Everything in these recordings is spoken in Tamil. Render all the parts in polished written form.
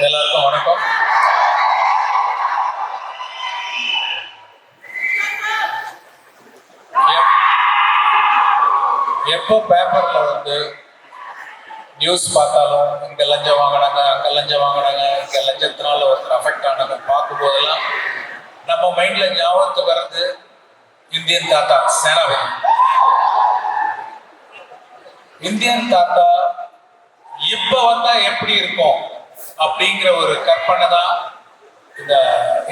எல்லாருக்கும் வணக்கம். எப்போ பேப்பர்ல நியூஸ் பார்த்தாலும் இங்க லஞ்சம் வாங்கினாங்க, அங்க லஞ்சம் வாங்கினாங்க, இங்க லஞ்சத்தினால ஒருத்தர் அஃபெக்ட் ஆனாங்க பார்க்கும் போதெல்லாம் நம்ம மைண்ட்ல ஞாபகத்துக்கு வர்றது இந்தியன் தாத்தா சேனாபதி. இந்தியன் தாத்தா இப்ப வந்தா எப்படி இருக்கும் அப்படிங்கிற ஒரு கற்பனை தான் இந்த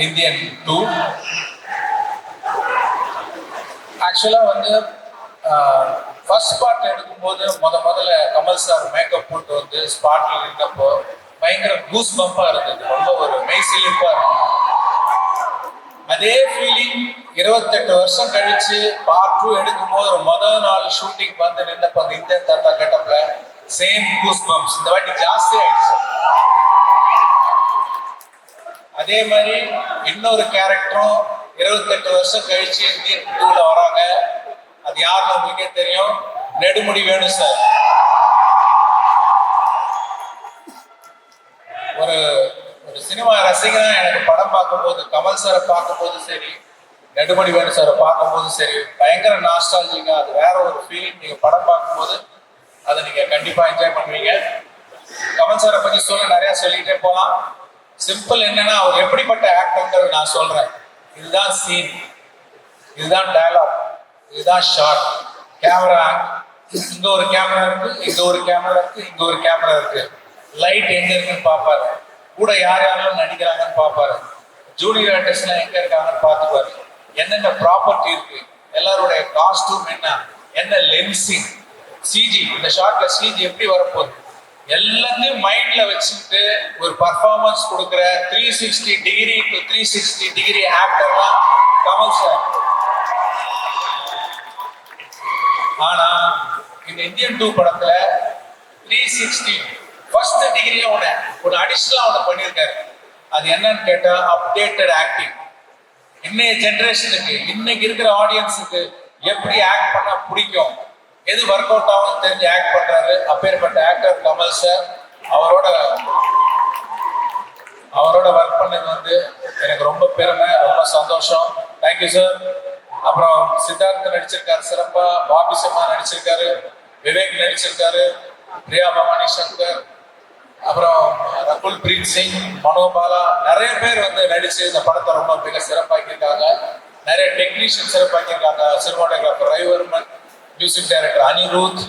இந்தியன் 2. ஆக்சுவலா ஃபர்ஸ்ட் பார்ட் எடுக்கும்போது முதல்ல கமல் சார் மேக்கப் போட்டு ஸ்பாட்ல இருந்தப்போ பயங்கர கூஸ் பம்பா இருந்தது, ரொம்ப ஒரு மெய்சிலிப்பா இருந்தது. அதே ஃபீலிங் 28 வருஷம் கழிச்சு பார்ட் 2 எடுக்கும்போது முதல் நாள் ஷூட்டிங் நின்னப்ப அந்த இந்தியன் தாத்தா கெட்டப்ல சேம் கூஸ் பம்ப்ஸ் இந்த வாட்டி ஜாஸ்தி ஆயிடுச்சு. அதே மாதிரி இன்னொரு கேரக்டரும் 28 வருஷம் கழிச்சு இந்தியன் 2ல வராங்க. அது யாருன்னு உங்களுக்கே தெரியும், நெடுமுடி வேணு சார். ஒரு சினிமா ரசிகனா எனக்கு படம் பார்க்கும்போது கமல் சாரை பார்க்கும்போது சரி, நெடுமுடி வேணு சாரை பார்க்கும்போது சரி, பயங்கர நாஸ்டாலஜிக்கா அது வேற ஒரு ஃபீலிங். நீங்க படம் பார்க்கும்போது அதை நீங்க கண்டிப்பா என்ஜாய் பண்ணுவீங்க. கமல் சாரை பத்தி நிறைய சொல்லிட்டே போலாம். சிம்பிள் என்னன்னா அவர் எப்படிப்பட்ட ஆக்டர் நான் சொல்றேன். இதுதான் சீன், இதுதான் டயலாக், இதுதான் ஷார்ட். கேமரா இங்க ஒரு கேமரா இருக்கு, இங்க ஒரு கேமரா இருக்கு, இங்க ஒரு கேமரா இருக்கு. லைட் எங்க இருக்குன்னு பாப்பாரு, கூட யார் யாரெல்லாம் நடிக்கிறாங்கன்னு பாப்பாரு, ஜூனியர் ஆர்டிஸ்ட்லாம் எங்க இருக்காங்கன்னு பார்த்துப்பாரு, என்னென்ன ப்ராப்பர்ட்டி இருக்கு, எல்லாருடைய காஸ்டியூம் என்ன லென்சிங், சிஜி, இந்த ஷார்ட்ல சிஜி எப்படி வரப்போகுது, எல்லாத்தையும் மைண்ட்ல வச்சுட்டு ஒரு பர்ஃபார்மன்ஸ் கொடுக்குற 360 டிகிரி டு 360 டிகிரி ஆக்டர் தான் கமல் சார். ஆனா இந்த இந்தியன் 2 படத்துல 360 ஃபர்ஸ்ட் டிகிரியா ஒரு அடிஷனலா பண்ணியிருக்காரு. அது என்னன்னு கேட்டா அப்டேட்டட் ஆக்டிங். இன்னைய ஜெனரேஷனுக்கு, இன்னைக்கு இருக்கிற ஆடியன்ஸுக்கு எப்படி ஆக்ட் பண்ணா பிடிக்கும், எது ஒர்க் அவுட் ஆகும் தெரிஞ்சு ஆக்ட் பண்றாரு. அப்பேற்பட்ட ஆக்டர் கமல் சார். அவரோட ஒர்க் பண்ணது எனக்கு ரொம்ப பெருமை, ரொம்ப சந்தோஷம். Thank you sir. அப்புறம் சித்தார்த்த நடிச்சிருக்காரு சிறப்பா, பாபி சிம்மா நடிச்சிருக்காரு, விவேக் நடிச்சிருக்காரு, பிரியா பவானி சங்கர், அப்புறம் ரகுல் பிரீத் சிங், மனோபாலா, நிறைய பேர் நடிச்சு இந்த படத்தை ரொம்ப மிக சிறப்பாக்கியிருக்காங்க. நிறைய டெக்னீஷியன் சிறப்பாக்கியிருக்காங்க. Cinematographer Ravivarman, music director Anirudh,